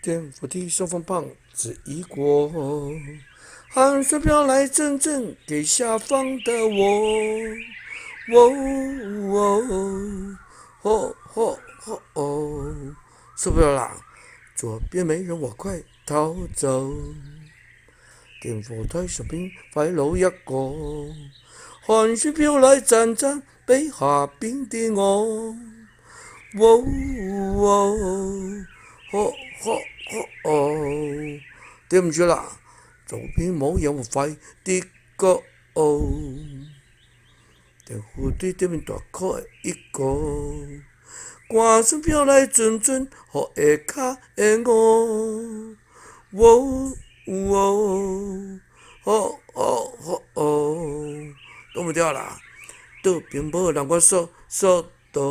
颠覆的小风棒子一过，汗水飘来阵阵给下方的我。哦哦哦哦，受不了啦！左边没人，我快逃走。電火台上邊快老一個，汗水飄來陣陣俾下邊的我。哦哦哦哦哦，對唔住啦，左邊冇人，我快啲個哦。電火對對面大開一個，汗水飄來陣陣，好下卡的我。哦哦哦，躲不掉啦，这边无人我说到。